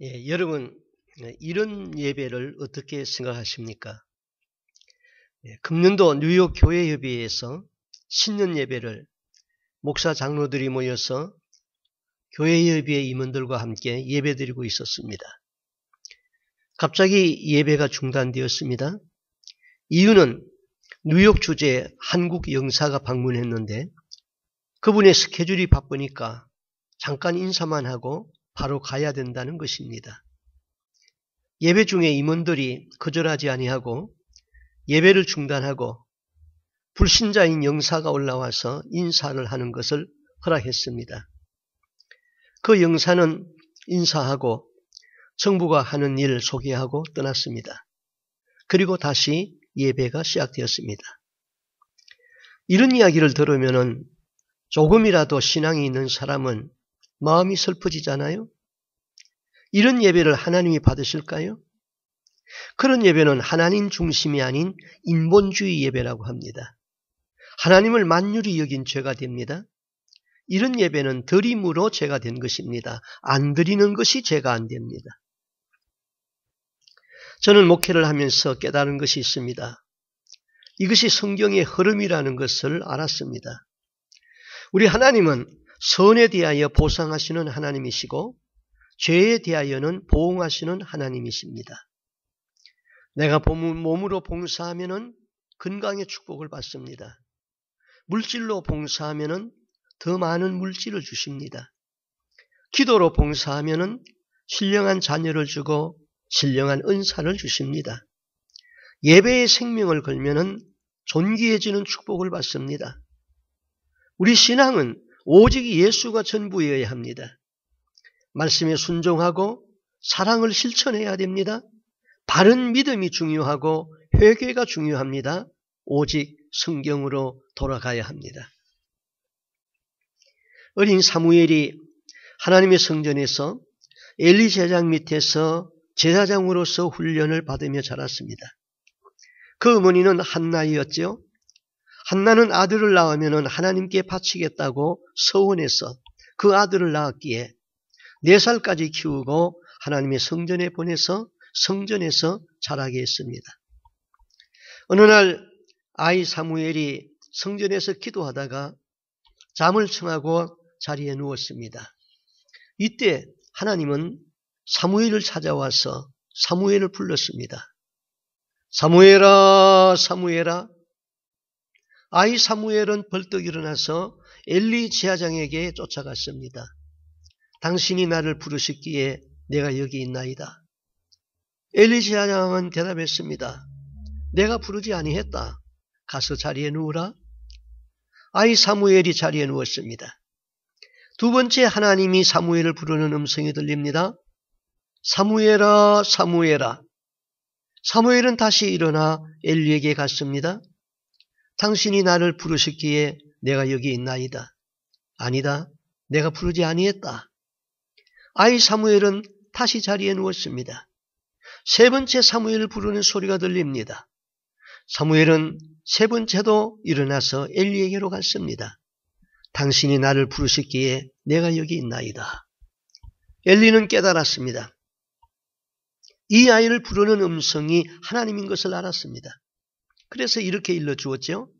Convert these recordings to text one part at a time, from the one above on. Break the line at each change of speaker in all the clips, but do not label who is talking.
여러분, 이런 예배를 어떻게 생각하십니까? 금년도 뉴욕 교회협의회에서 신년 예배를 목사 장로들이 모여서 교회협의회 임원들과 함께 예배드리고 있었습니다. 갑자기 예배가 중단되었습니다. 이유는 뉴욕 주재 한국 영사가 방문했는데 그분의 스케줄이 바쁘니까 잠깐 인사만 하고 바로 가야 된다는 것입니다. 예배 중에 임원들이 거절하지 아니하고 예배를 중단하고 불신자인 영사가 올라와서 인사를 하는 것을 허락했습니다. 그 영사는 인사하고 정부가 하는 일 소개하고 떠났습니다. 그리고 다시 예배가 시작되었습니다. 이런 이야기를 들으면 조금이라도 신앙이 있는 사람은 마음이 슬퍼지잖아요. 이런 예배를 하나님이 받으실까요? 그런 예배는 하나님 중심이 아닌 인본주의 예배라고 합니다. 하나님을 만유리 여긴 죄가 됩니다. 이런 예배는 드림으로 죄가 된 것입니다. 안 드리는 것이 죄가 안 됩니다. 저는 목회를 하면서 깨달은 것이 있습니다. 이것이 성경의 흐름이라는 것을 알았습니다. 우리 하나님은 선에 대하여 보상하시는 하나님이시고 죄에 대하여는 보응하시는 하나님이십니다. 내가 몸으로 봉사하면 건강의 축복을 받습니다. 물질로 봉사하면 더 많은 물질을 주십니다. 기도로 봉사하면 신령한 자녀를 주고 신령한 은사를 주십니다. 예배의 생명을 걸면 존귀해지는 축복을 받습니다. 우리 신앙은 오직 예수가 전부여야 합니다. 말씀에 순종하고 사랑을 실천해야 됩니다. 바른 믿음이 중요하고 회개가 중요합니다. 오직 성경으로 돌아가야 합니다. 어린 사무엘이 하나님의 성전에서 엘리 제사장 밑에서 제사장으로서 훈련을 받으며 자랐습니다. 그 어머니는 한나이었죠. 한나는 아들을 낳으면 하나님께 바치겠다고 서원해서 그 아들을 낳았기에 4살까지 키우고 하나님의 성전에 보내서 성전에서 자라게 했습니다. 어느 날 아이 사무엘이 성전에서 기도하다가 잠을 청하고 자리에 누웠습니다. 이때 하나님은 사무엘을 찾아와서 사무엘을 불렀습니다. 사무엘아, 사무엘아. 아이 사무엘은 벌떡 일어나서 엘리 제사장에게 쫓아갔습니다. 당신이 나를 부르셨기에 내가 여기 있나이다. 엘리 제사장은 대답했습니다. 내가 부르지 아니했다. 가서 자리에 누우라. 아이 사무엘이 자리에 누웠습니다. 두 번째 하나님이 사무엘을 부르는 음성이 들립니다. 사무엘아, 사무엘아. 사무엘은 다시 일어나 엘리에게 갔습니다. 당신이 나를 부르셨기에 내가 여기 있나이다. 아니다. 내가 부르지 아니했다. 아이 사무엘은 다시 자리에 누웠습니다. 세 번째 사무엘을 부르는 소리가 들립니다. 사무엘은 세 번째도 일어나서 엘리에게로 갔습니다. 당신이 나를 부르셨기에 내가 여기 있나이다. 엘리는 깨달았습니다. 이 아이를 부르는 음성이 하나님인 것을 알았습니다. 그래서 이렇게 일러주었죠.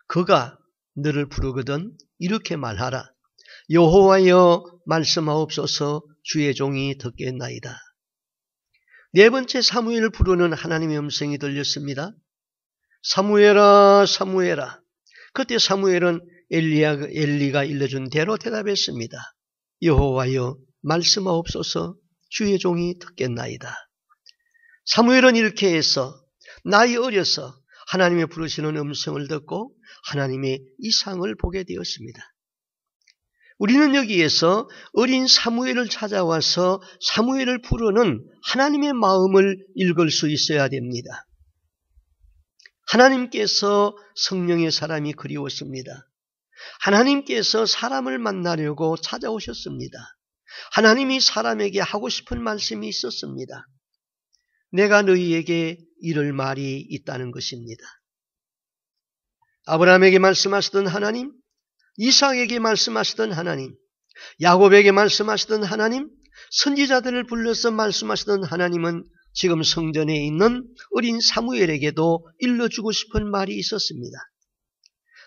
그가 너를 부르거든 이렇게 말하라. 여호와여 말씀하옵소서 주의 종이 듣겠나이다. 네 번째 사무엘을 부르는 하나님의 음성이 들렸습니다. 사무엘아, 사무엘아. 그때 사무엘은 엘리가 일러준 대로 대답했습니다. 여호와여 말씀하옵소서 주의 종이 듣겠나이다. 사무엘은 이렇게 해서 나이 어려서 하나님의 부르시는 음성을 듣고 하나님의 이상을 보게 되었습니다. 우리는 여기에서 어린 사무엘을 찾아와서 사무엘을 부르는 하나님의 마음을 읽을 수 있어야 됩니다. 하나님께서 성령의 사람이 그리웠습니다. 하나님께서 사람을 만나려고 찾아오셨습니다. 하나님이 사람에게 하고 싶은 말씀이 있었습니다. 내가 너희에게 이럴 말이 있다는 것입니다. 아브라함에게 말씀하시던 하나님, 이삭에게 말씀하시던 하나님, 야곱에게 말씀하시던 하나님, 선지자들을 불러서 말씀하시던 하나님은 지금 성전에 있는 어린 사무엘에게도 일러주고 싶은 말이 있었습니다.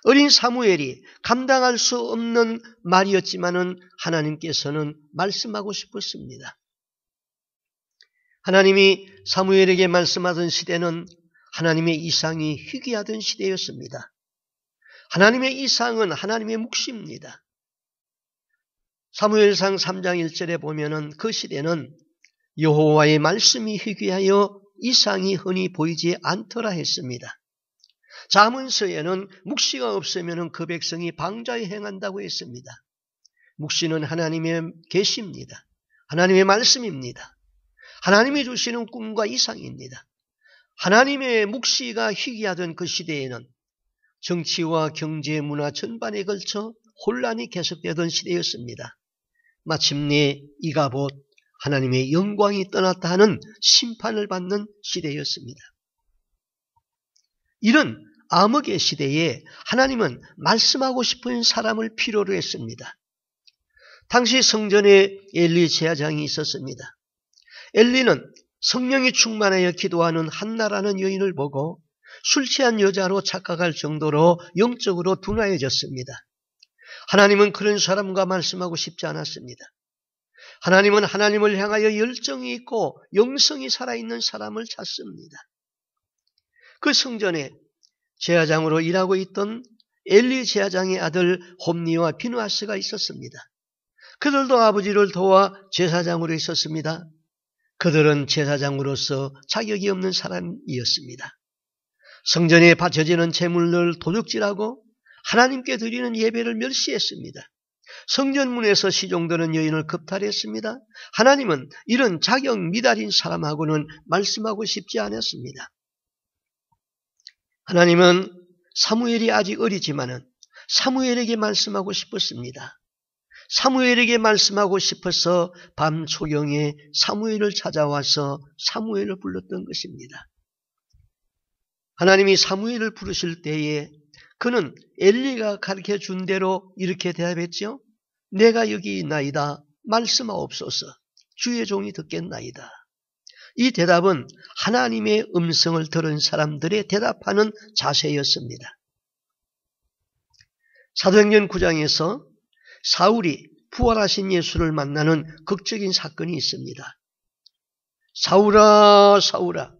어린 사무엘이 감당할 수 없는 말이었지만은 하나님께서는 말씀하고 싶었습니다. 하나님이 사무엘에게 말씀하던 시대는 하나님의 이상이 희귀하던 시대였습니다. 하나님의 이상은 하나님의 묵시입니다. 사무엘상 3장 1절에 보면은 그 시대는 여호와의 말씀이 희귀하여 이상이 흔히 보이지 않더라 했습니다. 잠언서에는 묵시가 없으면 그 백성이 방자에 행한다고 했습니다. 묵시는 하나님의 계시입니다. 하나님의 말씀입니다. 하나님이 주시는 꿈과 이상입니다. 하나님의 묵시가 희귀하던 그 시대에는 정치와 경제, 문화 전반에 걸쳐 혼란이 계속되던 시대였습니다. 마침내 이가봇 하나님의 영광이 떠났다 하는 심판을 받는 시대였습니다. 이런 암흑의 시대에 하나님은 말씀하고 싶은 사람을 필요로 했습니다. 당시 성전에 엘리 제사장이 있었습니다. 엘리는 성령이 충만하여 기도하는 한나라는 여인을 보고 술 취한 여자로 착각할 정도로 영적으로 둔화해졌습니다. 하나님은 그런 사람과 말씀하고 싶지 않았습니다. 하나님은 하나님을 향하여 열정이 있고 영성이 살아있는 사람을 찾습니다. 그 성전에 제사장으로 일하고 있던 엘리 제사장의 아들 홈니와 비누아스가 있었습니다. 그들도 아버지를 도와 제사장으로 있었습니다. 그들은 제사장으로서 자격이 없는 사람이었습니다. 성전에 바쳐지는 제물을 도둑질하고 하나님께 드리는 예배를 멸시했습니다. 성전문에서 시종되는 여인을 겁탈했습니다. 하나님은 이런 자격 미달인 사람하고는 말씀하고 싶지 않았습니다. 하나님은 사무엘이 아직 어리지만은 사무엘에게 말씀하고 싶었습니다. 사무엘에게 말씀하고 싶어서 밤 초경에 사무엘을 찾아와서 사무엘을 불렀던 것입니다. 하나님이 사무엘을 부르실 때에 그는 엘리가 가르쳐 준 대로 이렇게 대답했죠. 내가 여기 있나이다. 말씀하옵소서. 주의 종이 듣겠나이다. 이 대답은 하나님의 음성을 들은 사람들의 대답하는 자세였습니다. 사도행전 9장에서 사울이 부활하신 예수를 만나는 극적인 사건이 있습니다. 사울아, 사울아.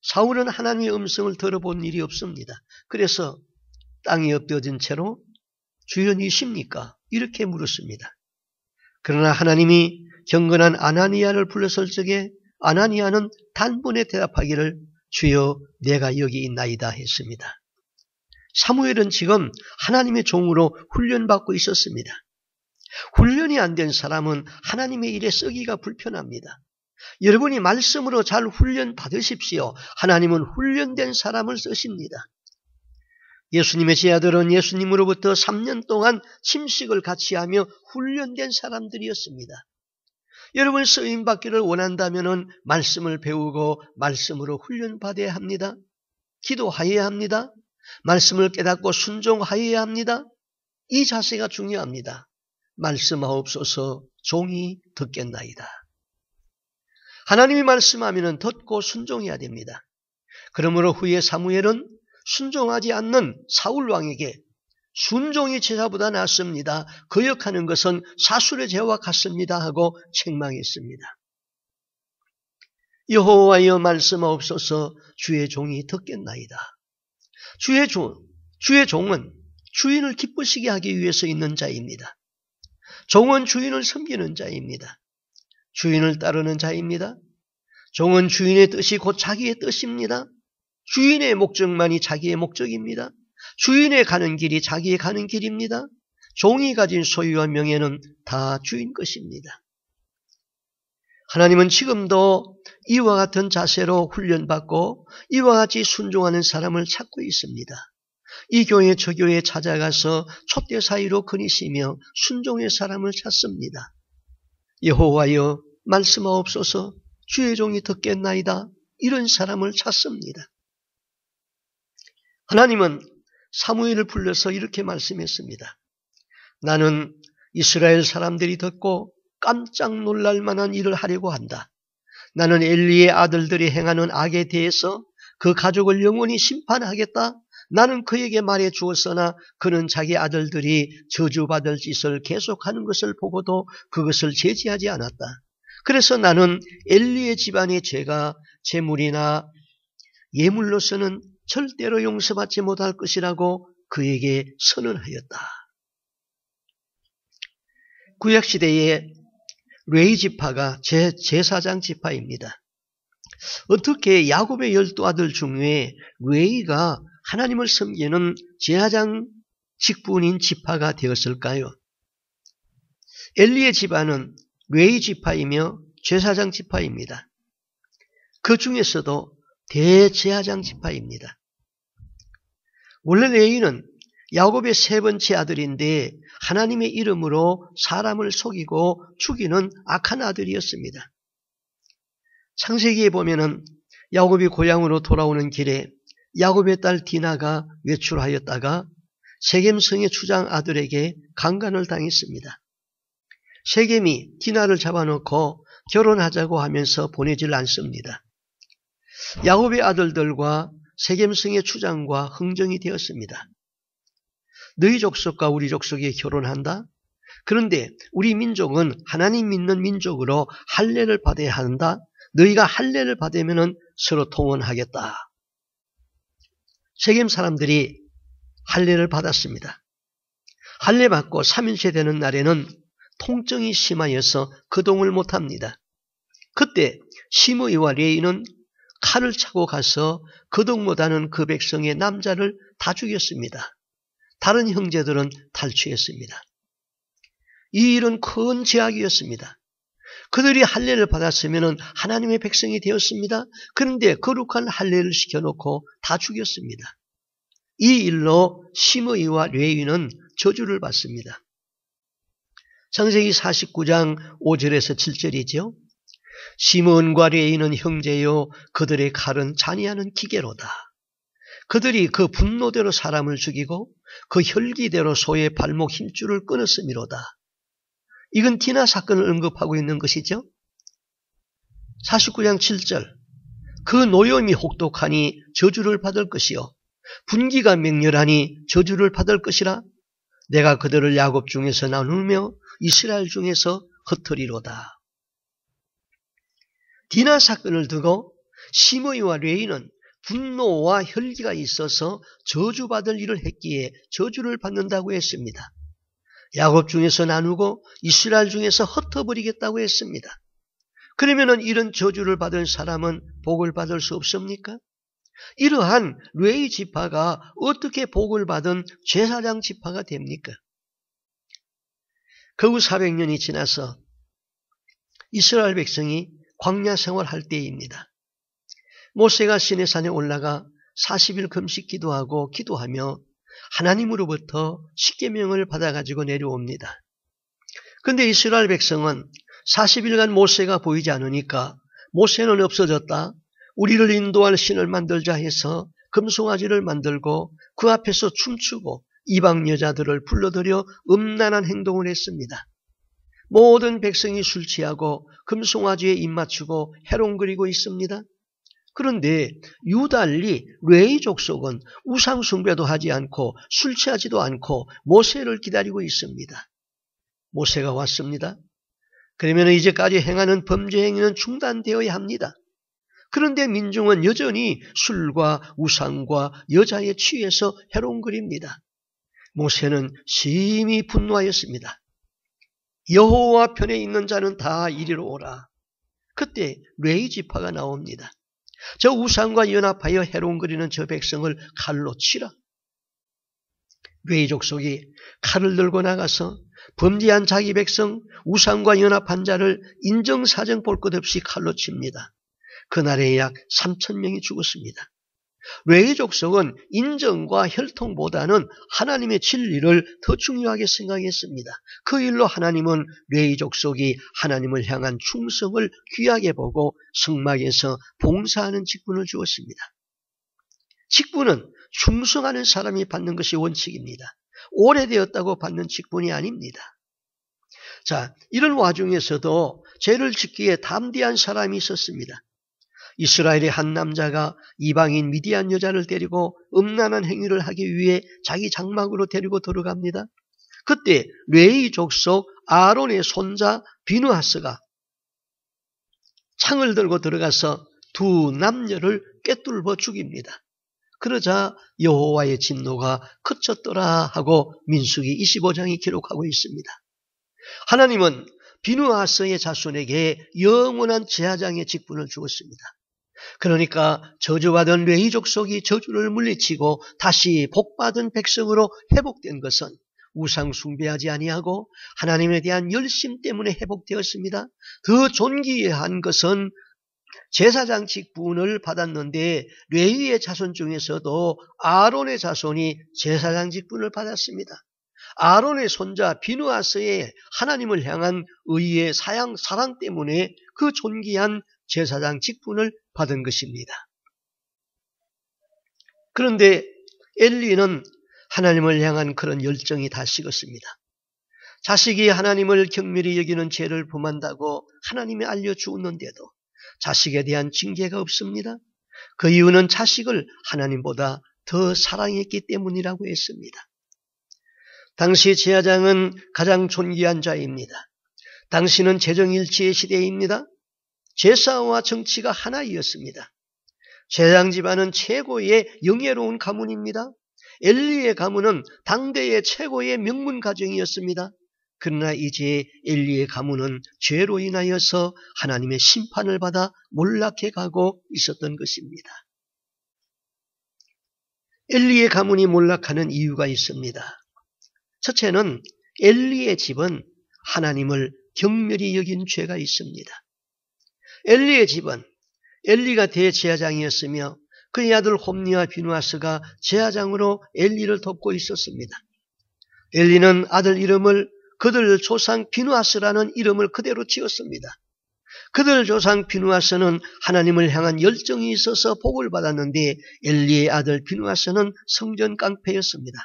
사울은 하나님의 음성을 들어본 일이 없습니다. 그래서 땅에 엎드진 채로 주연이십니까? 이렇게 물었습니다. 그러나 하나님이 경건한 아나니아를 불렀을 적에 아나니아는 단번에 대답하기를 주여 내가 여기 있나이다 했습니다. 사무엘은 지금 하나님의 종으로 훈련받고 있었습니다. 훈련이 안 된 사람은 하나님의 일에 쓰기가 불편합니다. 여러분이 말씀으로 잘 훈련 받으십시오. 하나님은 훈련된 사람을 쓰십니다. 예수님의 제자들은 예수님으로부터 3년 동안 침식을 같이 하며 훈련된 사람들이었습니다. 여러분 쓰임받기를 원한다면 말씀을 배우고 말씀으로 훈련받아야 합니다. 기도하여야 합니다. 말씀을 깨닫고 순종하여야 합니다. 이 자세가 중요합니다. 말씀하옵소서 종이 듣겠나이다. 하나님이 말씀하면 듣고 순종해야 됩니다. 그러므로 후에 사무엘은 순종하지 않는 사울왕에게 순종이 제사보다 낫습니다. 거역하는 것은 사술의 죄와 같습니다 하고 책망했습니다. 여호와여 말씀하옵소서 주의 종이 듣겠나이다. 주의 종은 주인을 기쁘시게 하기 위해서 있는 자입니다. 종은 주인을 섬기는 자입니다. 주인을 따르는 자입니다. 종은 주인의 뜻이 곧 자기의 뜻입니다. 주인의 목적만이 자기의 목적입니다. 주인의 가는 길이 자기의 가는 길입니다. 종이 가진 소유와 명예는 다 주인 것입니다. 하나님은 지금도 이와 같은 자세로 훈련받고 이와 같이 순종하는 사람을 찾고 있습니다. 이 교회 저 교회에 찾아가서 촛대 사이로 거니시며 순종의 사람을 찾습니다. 여호와여 말씀하옵소서 주의 종이 듣겠나이다. 이런 사람을 찾습니다. 하나님은 사무엘을 불러서 이렇게 말씀했습니다. 나는 이스라엘 사람들이 듣고 깜짝 놀랄 만한 일을 하려고 한다. 나는 엘리의 아들들이 행하는 악에 대해서 그 가족을 영원히 심판하겠다. 나는 그에게 말해 주었으나 그는 자기 아들들이 저주받을 짓을 계속하는 것을 보고도 그것을 제지하지 않았다. 그래서 나는 엘리의 집안의 죄가 재물이나 예물로서는 절대로 용서받지 못할 것이라고 그에게 선언하였다. 구약시대의 레위 지파가 제사장 지파입니다. 어떻게 야곱의 12아들 중에 레위가 하나님을 섬기는 제사장 직분인 지파가 되었을까요? 엘리의 집안은 레위 지파이며 제사장 지파입니다. 그 중에서도 대제사장 지파입니다. 원래 레위는 야곱의 세 번째 아들인데 하나님의 이름으로 사람을 속이고 죽이는 악한 아들이었습니다. 창세기에 보면은 야곱이 고향으로 돌아오는 길에 야곱의 딸 디나가 외출하였다가 세겜성의 추장 아들에게 강간을 당했습니다. 세겜이 디나를 잡아놓고 결혼하자고 하면서 보내질 않습니다. 야곱의 아들들과 세겜성의 추장과 흥정이 되었습니다. 너희 족속과 우리 족속이 결혼한다? 그런데 우리 민족은 하나님 믿는 민족으로 할례를 받아야 한다. 너희가 할례를 받으면 서로 통혼하겠다. 세겜 사람들이 할례를 받았습니다. 할례 받고 3일째 되는 날에는 통증이 심하여서 거동을 못합니다. 그때 시므이와 레위는 칼을 차고 가서 거동 못하는 그 백성의 남자를 다 죽였습니다. 다른 형제들은 탈취했습니다. 이 일은 큰 죄악이었습니다. 그들이 할례를 받았으면 하나님의 백성이 되었습니다. 그런데 거룩한 할례를 시켜놓고 다 죽였습니다. 이 일로 시므이와 레위는 저주를 받습니다. 창세기 49장 5절에서 7절이죠. 시므온과 레위는 형제요 그들의 칼은 잔이하는 기계로다. 그들이 그 분노대로 사람을 죽이고 그 혈기대로 소의 발목 힘줄을 끊었음이로다. 이건 디나 사건을 언급하고 있는 것이죠. 49장 7절 그 노염이 혹독하니 저주를 받을 것이요 분기가 맹렬하니 저주를 받을 것이라. 내가 그들을 야곱 중에서 나누며 이스라엘 중에서 흩으리로다. 디나 사건을 두고 시므이와 레위는 분노와 혈기가 있어서 저주받을 일을 했기에 저주를 받는다고 했습니다. 야곱 중에서 나누고 이스라엘 중에서 흩어버리겠다고 했습니다. 그러면 이런 저주를 받은 사람은 복을 받을 수 없습니까? 이러한 레위 지파가 어떻게 복을 받은 제사장 지파가 됩니까? 그 후 400년이 지나서 이스라엘 백성이 광야 생활할 때입니다. 모세가 시내산에 올라가 40일 금식 기도하고 기도하며 하나님으로부터 십계명을 받아가지고 내려옵니다. 그런데 이스라엘 백성은 40일간 모세가 보이지 않으니까 모세는 없어졌다. 우리를 인도할 신을 만들자 해서 금송아지를 만들고 그 앞에서 춤추고 이방 여자들을 불러들여 음란한 행동을 했습니다. 모든 백성이 술 취하고 금송아지에 입맞추고 해롱거리고 있습니다. 그런데 유달리 레위 족속은 우상 숭배도 하지 않고 술 취하지도 않고 모세를 기다리고 있습니다. 모세가 왔습니다. 그러면 이제까지 행하는 범죄 행위는 중단되어야 합니다. 그런데 민중은 여전히 술과 우상과 여자에 취해서 해롱거립니다. 모세는 심히 분노하였습니다. 여호와 편에 있는 자는 다 이리로 오라. 그때 레위 지파가 나옵니다. 저 우상과 연합하여 해롱거리는 저 백성을 칼로 치라. 레위 족속이 칼을 들고 나가서 범죄한 자기 백성 우상과 연합한 자를 인정사정 볼 것 없이 칼로 칩니다. 그날에 약 3,000명이 죽었습니다. 레위 족속은 인정과 혈통보다는 하나님의 진리를 더 중요하게 생각했습니다. 그 일로 하나님은 레위 족속이 하나님을 향한 충성을 귀하게 보고 성막에서 봉사하는 직분을 주었습니다. 직분은 충성하는 사람이 받는 것이 원칙입니다. 오래되었다고 받는 직분이 아닙니다. 자, 이런 와중에서도 죄를 짓기에 담대한 사람이 있었습니다. 이스라엘의 한 남자가 이방인 미디안 여자를 데리고 음란한 행위를 하기 위해 자기 장막으로 데리고 들어갑니다. 그때 레위 족속 아론의 손자 비느하스가 창을 들고 들어가서 두 남녀를 꿰뚫어 죽입니다. 그러자 여호와의 진노가 그쳤더라 하고 민수기 25장이 기록하고 있습니다. 하나님은 비느하스의 자손에게 영원한 제사장의 직분을 주었습니다. 그러니까 저주받은 레위 족속이 저주를 물리치고 다시 복받은 백성으로 회복된 것은 우상 숭배하지 아니하고 하나님에 대한 열심 때문에 회복되었습니다. 더 존귀한 것은 제사장 직분을 받았는데 레위의 자손 중에서도 아론의 자손이 제사장 직분을 받았습니다. 아론의 손자 비느하스의 하나님을 향한 의의 사랑 때문에 그 존귀한 제사장 직분을 받은 것입니다. 그런데 엘리는 하나님을 향한 그런 열정이 다 식었습니다. 자식이 하나님을 경멸히 여기는 죄를 범한다고 하나님이 알려주었는데도 자식에 대한 징계가 없습니다. 그 이유는 자식을 하나님보다 더 사랑했기 때문이라고 했습니다. 당시 제사장은 가장 존귀한 자입니다. 당시는 재정일치의 시대입니다. 제사와 정치가 하나이었습니다. 제사장 집안은 최고의 영예로운 가문입니다. 엘리의 가문은 당대의 최고의 명문 가정이었습니다. 그러나 이제 엘리의 가문은 죄로 인하여서 하나님의 심판을 받아 몰락해 가고 있었던 것입니다. 엘리의 가문이 몰락하는 이유가 있습니다. 첫째는 엘리의 집은 하나님을 경멸히 여긴 죄가 있습니다. 엘리의 집은 엘리가 대제사장이었으며 그의 아들 홈니와 비느하스가 제사장으로 엘리를 돕고 있었습니다. 엘리는 아들 이름을 그들 조상 비느하스라는 이름을 그대로 지었습니다. 그들 조상 비느하스는 하나님을 향한 열정이 있어서 복을 받았는데 엘리의 아들 비느하스는 성전 깡패였습니다.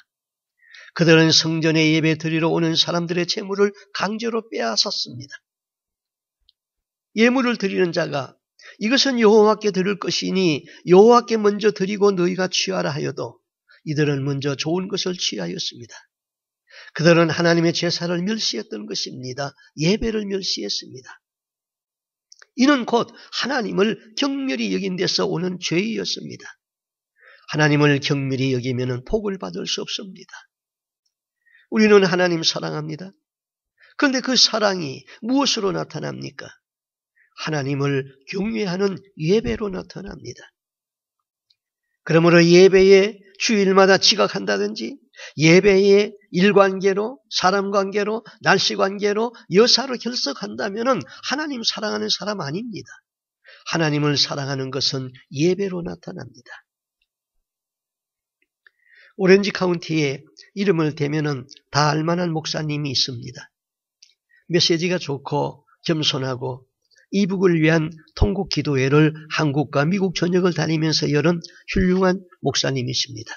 그들은 성전에 예배 드리러 오는 사람들의 재물을 강제로 빼앗았습니다. 예물을 드리는 자가 이것은 여호와께 드릴 것이니 여호와께 먼저 드리고 너희가 취하라 하여도 이들은 먼저 좋은 것을 취하였습니다. 그들은 하나님의 제사를 멸시했던 것입니다. 예배를 멸시했습니다. 이는 곧 하나님을 경멸히 여긴 데서 오는 죄이었습니다. 하나님을 경멸히 여기면 복을 받을 수 없습니다. 우리는 하나님 사랑합니다. 그런데 그 사랑이 무엇으로 나타납니까? 하나님을 경외하는 예배로 나타납니다. 그러므로 예배에 주일마다 지각한다든지 예배에 일관계로 사람관계로 날씨관계로 여사로 결석한다면 하나님 사랑하는 사람 아닙니다. 하나님을 사랑하는 것은 예배로 나타납니다. 오렌지 카운티에 이름을 대면은 다 알만한 목사님이 있습니다. 메시지가 좋고 겸손하고 이북을 위한 통곡 기도회를 한국과 미국 전역을 다니면서 열은 훌륭한 목사님이십니다.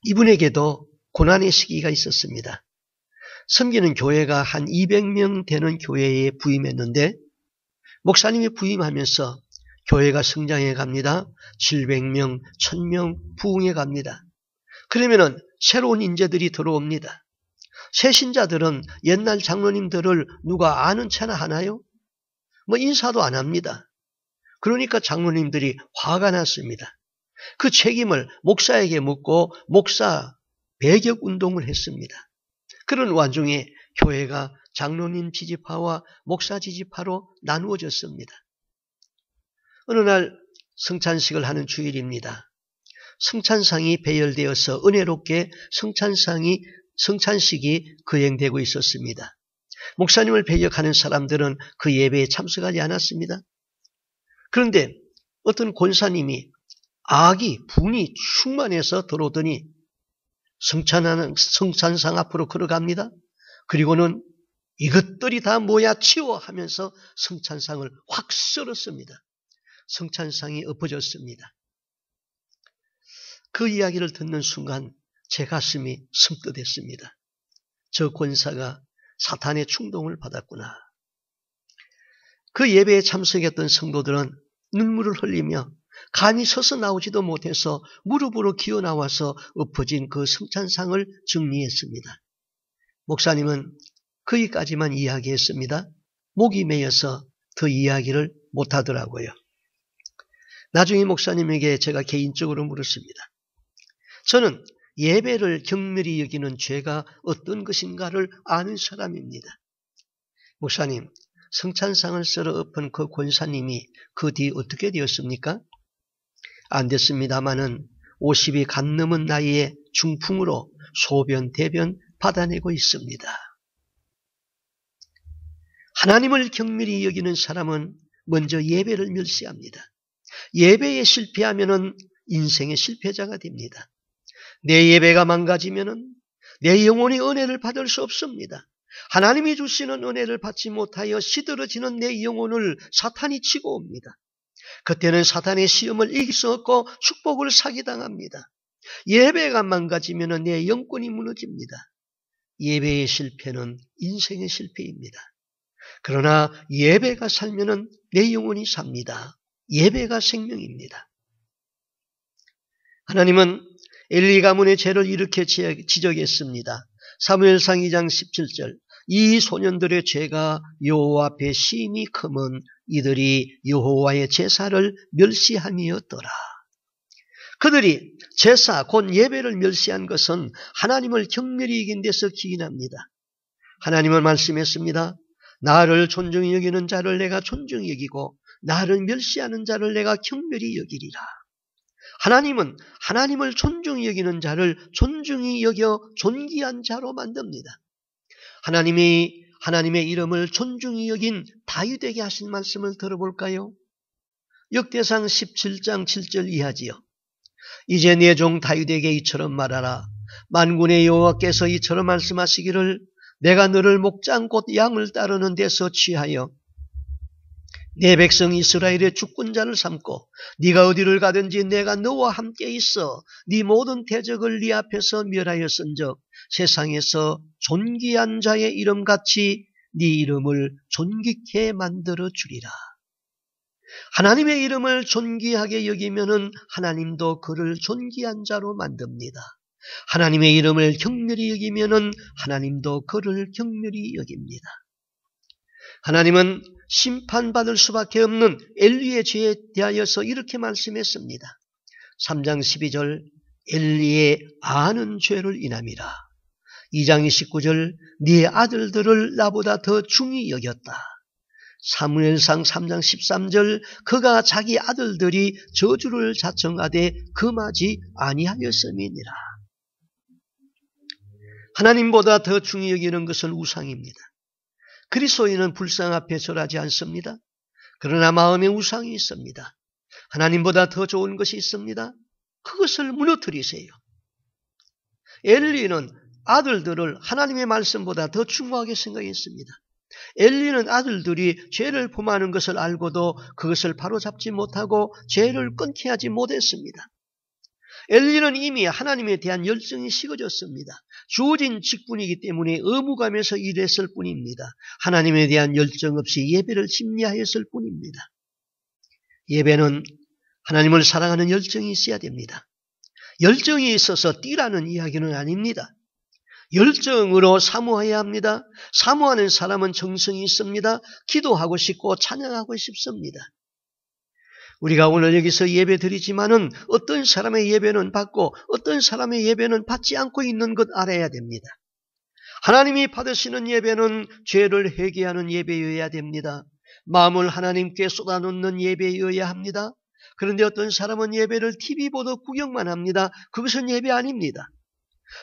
이분에게도 고난의 시기가 있었습니다. 섬기는 교회가 한 200명 되는 교회에 부임했는데 목사님이 부임하면서 교회가 성장해 갑니다. 700명, 1000명 부흥해 갑니다. 그러면은 새로운 인재들이 들어옵니다. 새 신자들은 옛날 장로님들을 누가 아는 체나 하나요? 인사도 안 합니다. 그러니까 장로님들이 화가 났습니다. 그 책임을 목사에게 묻고 목사 배격 운동을 했습니다. 그런 와중에 교회가 장로님 지지파와 목사 지지파로 나누어졌습니다. 어느 날 성찬식을 하는 주일입니다. 성찬상이 배열되어서 은혜롭게 성찬식이 거행되고 있었습니다. 목사님을 배격하는 사람들은 그 예배에 참석하지 않았습니다. 그런데 어떤 권사님이 분이 충만해서 들어오더니 성찬상 앞으로 걸어갑니다. 그리고는 이것들이 다 뭐야 치워 하면서 성찬상을 확 썰었습니다. 성찬상이 엎어졌습니다. 그 이야기를 듣는 순간 제 가슴이 섬뜩했습니다. 저 권사가 사탄의 충동을 받았구나. 그 예배에 참석했던 성도들은 눈물을 흘리며 감히 서서 나오지도 못해서 무릎으로 기어 나와서 엎어진 그 성찬상을 정리했습니다. 목사님은 거기까지만 이야기했습니다. 목이 메여서 더 이야기를 못하더라고요. 나중에 목사님에게 제가 개인적으로 물었습니다. 저는 예배를 경멸히 여기는 죄가 어떤 것인가를 아는 사람입니다. 목사님, 성찬상을 썰어 엎은 그 권사님이 그 뒤 어떻게 되었습니까? 안 됐습니다마는 50이 간 넘은 나이에 중풍으로 소변, 대변 받아내고 있습니다. 하나님을 경멸히 여기는 사람은 먼저 예배를 멸시합니다. 예배에 실패하면 인생의 실패자가 됩니다. 내 예배가 망가지면 내 영혼이 은혜를 받을 수 없습니다. 하나님이 주시는 은혜를 받지 못하여 시들어지는 내 영혼을 사탄이 치고 옵니다. 그때는 사탄의 시험을 이길 수 없고 축복을 사기당합니다. 예배가 망가지면 내 영권이 무너집니다. 예배의 실패는 인생의 실패입니다. 그러나 예배가 살면 내 영혼이 삽니다. 예배가 생명입니다. 하나님은 엘리 가문의 죄를 이렇게 지적했습니다. 사무엘상 2장 17절 이 소년들의 죄가 여호와 앞에 심히 크면 이들이 여호와의 제사를 멸시함이었더라. 그들이 제사 곧 예배를 멸시한 것은 하나님을 경멸히 여긴 데서 기인합니다. 하나님은 말씀했습니다. 나를 존중히 여기는 자를 내가 존중히 여기고 나를 멸시하는 자를 내가 경멸히 여기리라. 하나님은 하나님을 존중히 여기는 자를 존중히 여겨 존귀한 자로 만듭니다. 하나님이 하나님의 이름을 존중히 여긴 다윗에게 하신 말씀을 들어볼까요? 역대상 17장 7절 이하지요. 이제 내 종 다윗에게 이처럼 말하라. 만군의 여호와께서 이처럼 말씀하시기를 내가 너를 목장 곧 양을 따르는 데서 취하여 내 백성 이스라엘의 주권자를 삼고 네가 어디를 가든지 내가 너와 함께 있어 네 모든 대적을 네 앞에서 멸하였은즉 세상에서 존귀한 자의 이름같이 네 이름을 존귀케 만들어 주리라. 하나님의 이름을 존귀하게 여기면은 하나님도 그를 존귀한 자로 만듭니다. 하나님의 이름을 경멸히 여기면은 하나님도 그를 경멸히 여깁니다. 하나님은 심판받을 수밖에 없는 엘리의 죄에 대하여서 이렇게 말씀했습니다. 3장 12절 엘리의 아는 죄를 인함이라. 2장 29절 네 아들들을 나보다 더 중히 여겼다. 사무엘상 3장 13절 그가 자기 아들들이 저주를 자청하되 금하지 아니하였음이니라. 하나님보다 더 중히 여기는 것은 우상입니다. 그리스도인은 불상 앞에 절하지 않습니다. 그러나 마음에 우상이 있습니다. 하나님보다 더 좋은 것이 있습니다. 그것을 무너뜨리세요. 엘리는 아들들을 하나님의 말씀보다 더 중요하게 생각했습니다. 엘리는 아들들이 죄를 범하는 것을 알고도 그것을 바로잡지 못하고 죄를 끊게 하지 못했습니다. 엘리는 이미 하나님에 대한 열정이 식어졌습니다. 주어진 직분이기 때문에 의무감에서 일했을 뿐입니다. 하나님에 대한 열정 없이 예배를 심리하였을 뿐입니다. 예배는 하나님을 사랑하는 열정이 있어야 됩니다. 열정이 있어서 뛰라는 이야기는 아닙니다. 열정으로 사모해야 합니다. 사모하는 사람은 정성이 있습니다. 기도하고 싶고 찬양하고 싶습니다. 우리가 오늘 여기서 예배 드리지만은 어떤 사람의 예배는 받고 어떤 사람의 예배는 받지 않고 있는 것 알아야 됩니다. 하나님이 받으시는 예배는 죄를 회개하는 예배여야 됩니다. 마음을 하나님께 쏟아놓는 예배여야 합니다. 그런데 어떤 사람은 예배를 TV 보도 구경만 합니다. 그것은 예배 아닙니다.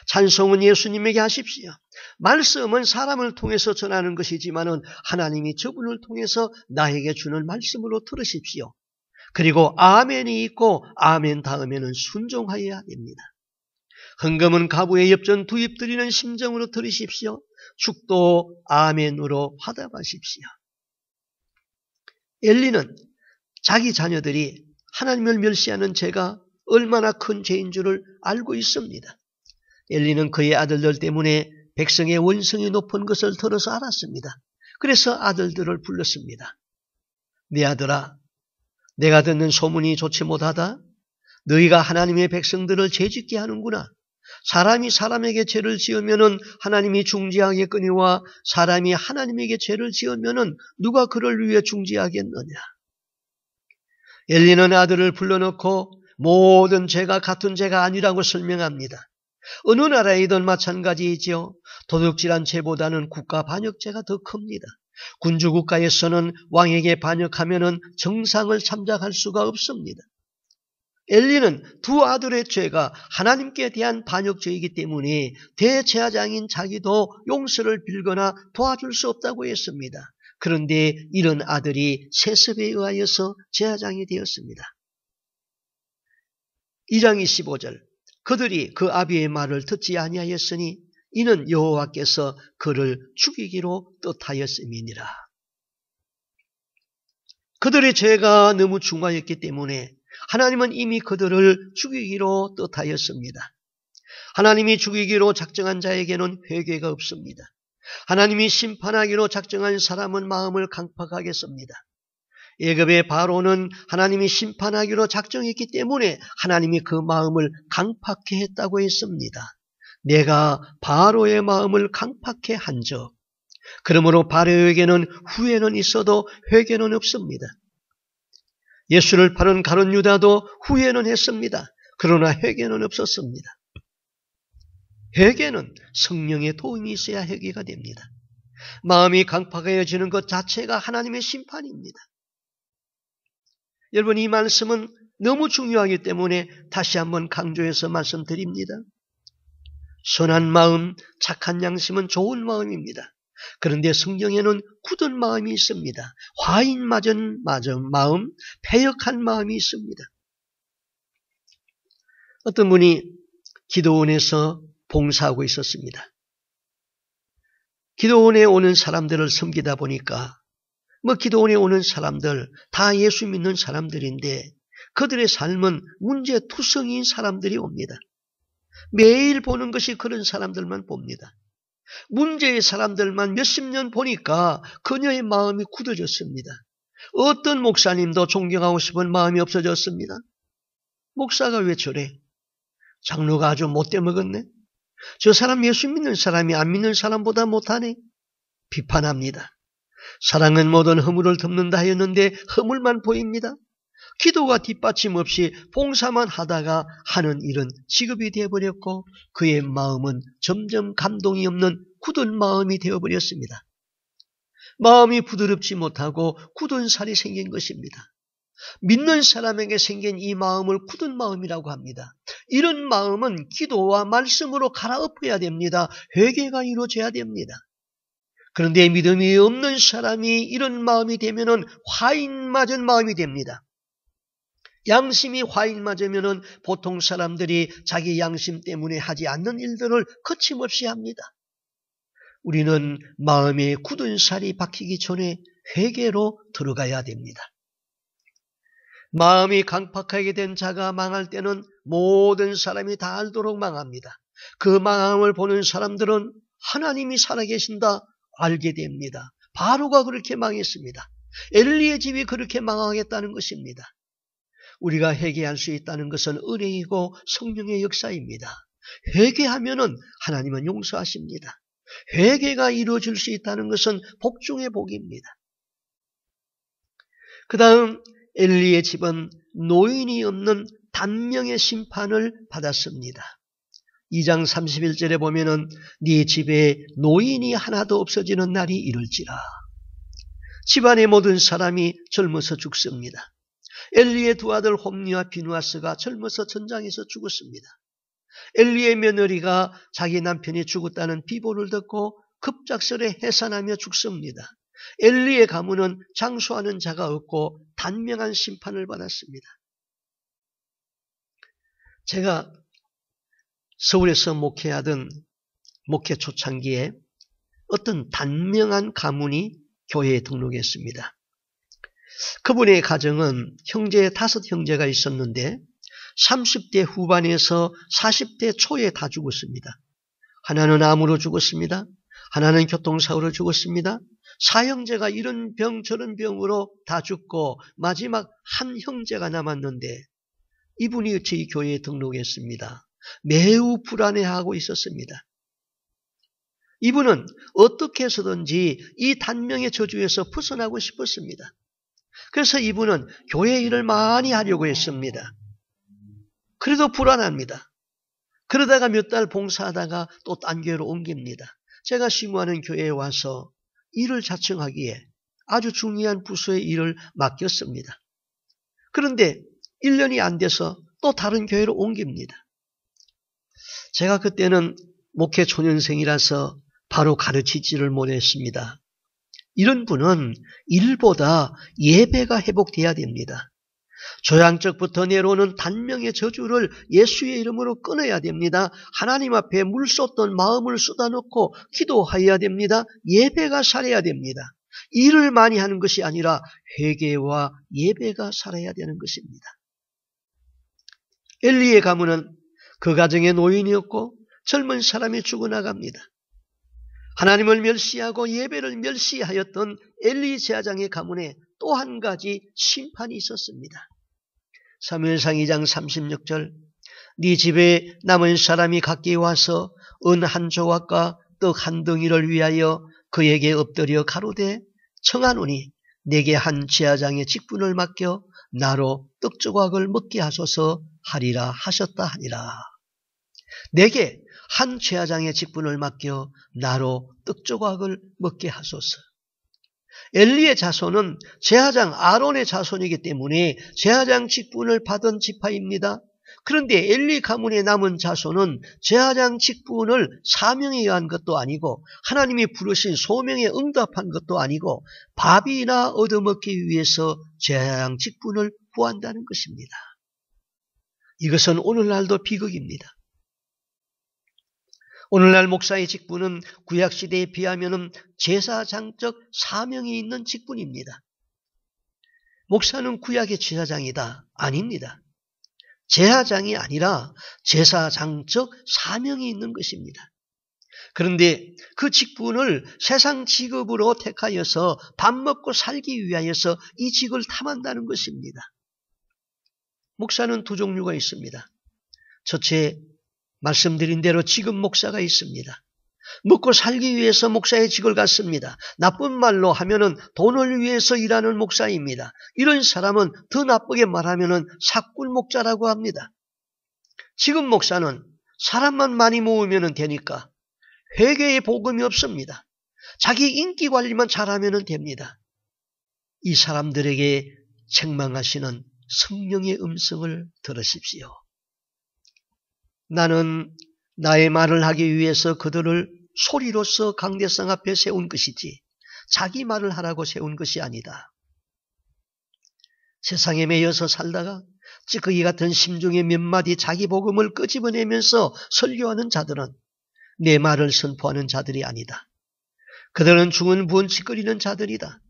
찬송은 예수님에게 하십시오. 말씀은 사람을 통해서 전하는 것이지만은 하나님이 저분을 통해서 나에게 주는 말씀으로 들으십시오. 그리고 아멘이 있고 아멘 다음에는 순종하여야 됩니다. 헌금은 가부의 엽전 두입 드리는 심정으로 들으십시오. 축도 아멘으로 화답하십시오. 엘리는 자기 자녀들이 하나님을 멸시하는 죄가 얼마나 큰 죄인 줄을 알고 있습니다. 엘리는 그의 아들들 때문에 백성의 원성이 높은 것을 들어서 알았습니다. 그래서 아들들을 불렀습니다. 내 아들아, 내가 듣는 소문이 좋지 못하다. 너희가 하나님의 백성들을 죄짓게 하는구나. 사람이 사람에게 죄를 지으면은 하나님이 중지하겠거니와 사람이 하나님에게 죄를 지으면은 누가 그를 위해 중지하겠느냐. 엘리는 아들을 불러놓고 모든 죄가 같은 죄가 아니라고 설명합니다. 어느 나라이든 마찬가지이지요. 도둑질한 죄보다는 국가 반역죄가 더 큽니다. 군주국가에서는 왕에게 반역하면은 정상을 참작할 수가 없습니다. 엘리는 두 아들의 죄가 하나님께 대한 반역죄이기 때문에 대제사장인 자기도 용서를 빌거나 도와줄 수 없다고 했습니다. 그런데 이런 아들이 세습에 의하여서 제사장이 되었습니다. 2장 25절 그들이 그 아비의 말을 듣지 아니하였으니 이는 여호와께서 그를 죽이기로 뜻하였음이니라. 그들의 죄가 너무 중하였기 때문에 하나님은 이미 그들을 죽이기로 뜻하였습니다. 하나님이 죽이기로 작정한 자에게는 회개가 없습니다. 하나님이 심판하기로 작정한 사람은 마음을 강팍하겠습니다. 애굽의 바로는 하나님이 심판하기로 작정했기 때문에 하나님이 그 마음을 강팍해 했다고 했습니다. 내가 바로의 마음을 강팍해 한즉 그러므로 바로에게는 후회는 있어도 회개는 없습니다. 예수를 파는 가룟 유다도 후회는 했습니다. 그러나 회개는 없었습니다. 회개는 성령의 도움이 있어야 회개가 됩니다. 마음이 강팍해지는 것 자체가 하나님의 심판입니다. 여러분, 이 말씀은 너무 중요하기 때문에 다시 한번 강조해서 말씀드립니다. 선한 마음, 착한 양심은 좋은 마음입니다. 그런데 성경에는 굳은 마음이 있습니다. 화인 맞은 마음, 패역한 마음이 있습니다. 어떤 분이 기도원에서 봉사하고 있었습니다. 기도원에 오는 사람들을 섬기다 보니까 기도원에 오는 사람들 다 예수 믿는 사람들인데 그들의 삶은 문제투성이인 사람들이 옵니다. 매일 보는 것이 그런 사람들만 봅니다. 문제의 사람들만 몇십 년 보니까 그녀의 마음이 굳어졌습니다. 어떤 목사님도 존경하고 싶은 마음이 없어졌습니다. 목사가 왜 저래? 장로가 아주 못돼 먹었네? 저 사람 예수 믿는 사람이 안 믿는 사람보다 못하네? 비판합니다. 사랑은 모든 허물을 덮는다 하였는데 허물만 보입니다. 기도가 뒷받침 없이 봉사만 하다가 하는 일은 직업이 되어버렸고 그의 마음은 점점 감동이 없는 굳은 마음이 되어버렸습니다. 마음이 부드럽지 못하고 굳은 살이 생긴 것입니다. 믿는 사람에게 생긴 이 마음을 굳은 마음이라고 합니다. 이런 마음은 기도와 말씀으로 갈아엎어야 됩니다. 회개가 이루어져야 됩니다. 그런데 믿음이 없는 사람이 이런 마음이 되면은 화인 맞은 마음이 됩니다. 양심이 화인 맞으면은 보통 사람들이 자기 양심 때문에 하지 않는 일들을 거침없이 합니다. 우리는 마음에 굳은 살이 박히기 전에 회개로 들어가야 됩니다. 마음이 강팍하게 된 자가 망할 때는 모든 사람이 다 알도록 망합니다. 그 망함을 보는 사람들은 하나님이 살아계신다 알게 됩니다. 바로가 그렇게 망했습니다. 엘리의 집이 그렇게 망하겠다는 것입니다. 우리가 회개할 수 있다는 것은 은혜이고 성령의 역사입니다. 회개하면은 하나님은 용서하십니다. 회개가 이루어질 수 있다는 것은 복 중의 복입니다. 그 다음 엘리의 집은 노인이 없는 단명의 심판을 받았습니다. 2장 31절에 보면은 네 집에 노인이 하나도 없어지는 날이 이를지라. 집안의 모든 사람이 젊어서 죽습니다. 엘리의 두 아들 홈니와 비누아스가 젊어서 전장에서 죽었습니다. 엘리의 며느리가 자기 남편이 죽었다는 비보를 듣고 급작스레 해산하며 죽습니다. 엘리의 가문은 장수하는 자가 없고 단명한 심판을 받았습니다. 제가 서울에서 목회하던 목회 초창기에 어떤 단명한 가문이 교회에 등록했습니다. 그분의 가정은 형제 5형제가 있었는데 30대 후반에서 40대 초에 다 죽었습니다. 하나는 암으로 죽었습니다. 하나는 교통사고로 죽었습니다. 사형제가 이런 병 저런 병으로 다 죽고 마지막 한 형제가 남았는데 이분이 저희 교회에 등록했습니다. 매우 불안해하고 있었습니다. 이분은 어떻게 해서든지 이 단명의 저주에서 벗어나고 싶었습니다. 그래서 이분은 교회 일을 많이 하려고 했습니다. 그래도 불안합니다. 그러다가 몇 달 봉사하다가 또 딴 교회로 옮깁니다. 제가 심무하는 교회에 와서 일을 자청하기에 아주 중요한 부서의 일을 맡겼습니다. 그런데 1년이 안 돼서 또 다른 교회로 옮깁니다. 제가 그때는 목회 초년생이라서 바로 가르치지를 못했습니다. 이런 분은 일보다 예배가 회복돼야 됩니다. 조양적부터 내려오는 단명의 저주를 예수의 이름으로 끊어야 됩니다. 하나님 앞에 물 쏟던 마음을 쏟아놓고 기도해야 됩니다. 예배가 살아야 됩니다. 일을 많이 하는 것이 아니라 회개와 예배가 살아야 되는 것입니다. 엘리의 가문은 그 가정의 노인이었고 젊은 사람이 죽어나갑니다. 하나님을 멸시하고 예배를 멸시하였던 엘리 제사장의 가문에 또 한 가지 심판이 있었습니다. 사무엘상 2장 36절 네 집에 남은 사람이 각기 와서 은 한 조각과 떡 한 덩이를 위하여 그에게 엎드려 가로되 청하노니 내게 한 제사장의 직분을 맡겨 나로 떡 조각을 먹게 하소서 하리라 하셨다 하니라. 내게 한 제사장의 직분을 맡겨 나로 떡 조각을 먹게 하소서. 엘리의 자손은 제사장 아론의 자손이기 때문에 제사장 직분을 받은 지파입니다. 그런데 엘리 가문에 남은 자손은 제사장 직분을 사명에 의한 것도 아니고 하나님이 부르신 소명에 응답한 것도 아니고 밥이나 얻어먹기 위해서 제사장 직분을 구한다는 것입니다. 이것은 오늘날도 비극입니다. 오늘날 목사의 직분은 구약시대에 비하면 제사장적 사명이 있는 직분입니다. 목사는 구약의 제사장이다. 아닙니다. 제사장이 아니라 제사장적 사명이 있는 것입니다. 그런데 그 직분을 세상 직업으로 택하여서 밥 먹고 살기 위하여서 이 직을 탐한다는 것입니다. 목사는 두 종류가 있습니다. 첫째, 말씀드린 대로 직업 목사가 있습니다. 먹고 살기 위해서 목사의 직을 갖습니다. 나쁜 말로 하면은 돈을 위해서 일하는 목사입니다. 이런 사람은 더 나쁘게 말하면은 사꾼 목자라고 합니다. 직업 목사는 사람만 많이 모으면 되니까 회개의 복음이 없습니다. 자기 인기 관리만 잘하면 됩니다. 이 사람들에게 책망하시는 성령의 음성을 들으십시오. 나는 나의 말을 하기 위해서 그들을 소리로서 강대상 앞에 세운 것이지 자기 말을 하라고 세운 것이 아니다. 세상에 매여서 살다가 찌꺼기 같은 심중에 몇 마디 자기 복음을 끄집어내면서 설교하는 자들은 내 말을 선포하는 자들이 아니다. 그들은 죽은 번칙거리는 자들이다.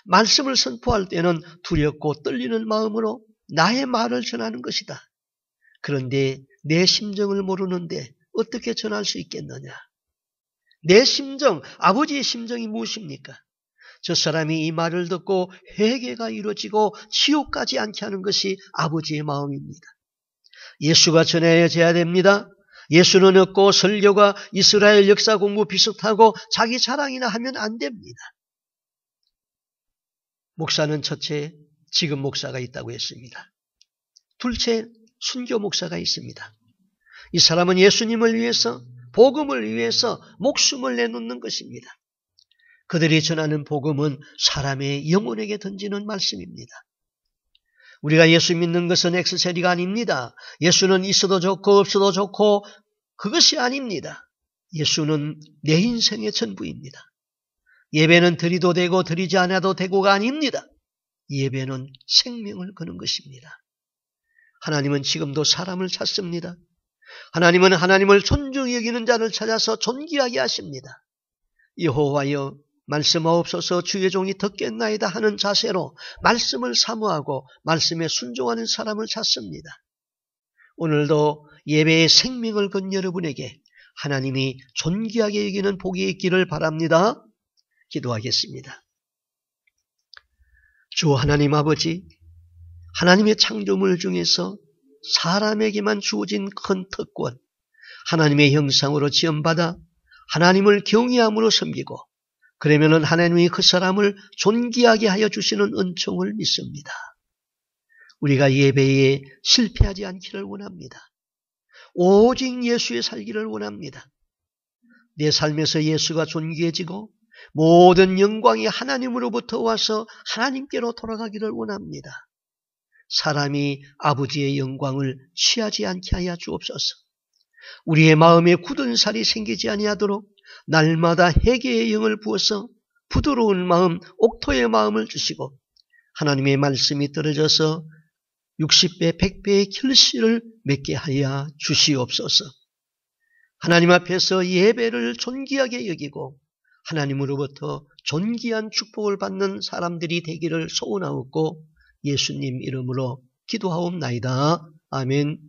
말씀을 선포할 때는 두렵고 떨리는 마음으로 나의 말을 전하는 것이다. 그런데 내 심정을 모르는데 어떻게 전할 수 있겠느냐? 내 심정, 아버지의 심정이 무엇입니까? 저 사람이 이 말을 듣고 회개가 이루어지고 지옥 가지 않게 하는 것이 아버지의 마음입니다. 예수가 전해져야 됩니다. 예수는 없고 설교가 이스라엘 역사 공부 비슷하고 자기 자랑이나 하면 안 됩니다. 목사는 첫째, 지금 목사가 있다고 했습니다. 둘째, 순교 목사가 있습니다. 이 사람은 예수님을 위해서, 복음을 위해서 목숨을 내놓는 것입니다. 그들이 전하는 복음은 사람의 영혼에게 던지는 말씀입니다. 우리가 예수 믿는 것은 액세서리가 아닙니다. 예수는 있어도 좋고 없어도 좋고 그것이 아닙니다. 예수는 내 인생의 전부입니다. 예배는 드리도 되고 드리지 않아도 되고가 아닙니다. 예배는 생명을 거는 것입니다. 하나님은 지금도 사람을 찾습니다. 하나님은 하나님을 존중히 여기는 자를 찾아서 존귀하게 하십니다. 여호와여 말씀하옵소서 주의 종이 듣겠나이다 하는 자세로 말씀을 사모하고 말씀에 순종하는 사람을 찾습니다. 오늘도 예배의 생명을 건 여러분에게 하나님이 존귀하게 여기는 복이 있기를 바랍니다. 기도하겠습니다. 주 하나님 아버지, 하나님의 창조물 중에서 사람에게만 주어진 큰 특권, 하나님의 형상으로 지음받아 하나님을 경외함으로 섬기고 그러면은 하나님이 그 사람을 존귀하게 하여 주시는 은총을 믿습니다. 우리가 예배에 실패하지 않기를 원합니다. 오직 예수의 살기를 원합니다. 내 삶에서 예수가 존귀해지고 모든 영광이 하나님으로부터 와서 하나님께로 돌아가기를 원합니다. 사람이 아버지의 영광을 취하지 않게 하여 주옵소서. 우리의 마음에 굳은 살이 생기지 아니하도록 날마다 회개의 영을 부어서 부드러운 마음, 옥토의 마음을 주시고 하나님의 말씀이 떨어져서 60배, 100배의 결실을 맺게 하여 주시옵소서. 하나님 앞에서 예배를 존귀하게 여기고 하나님으로부터 존귀한 축복을 받는 사람들이 되기를 소원하옵고 예수님 이름으로 기도하옵나이다. 아멘.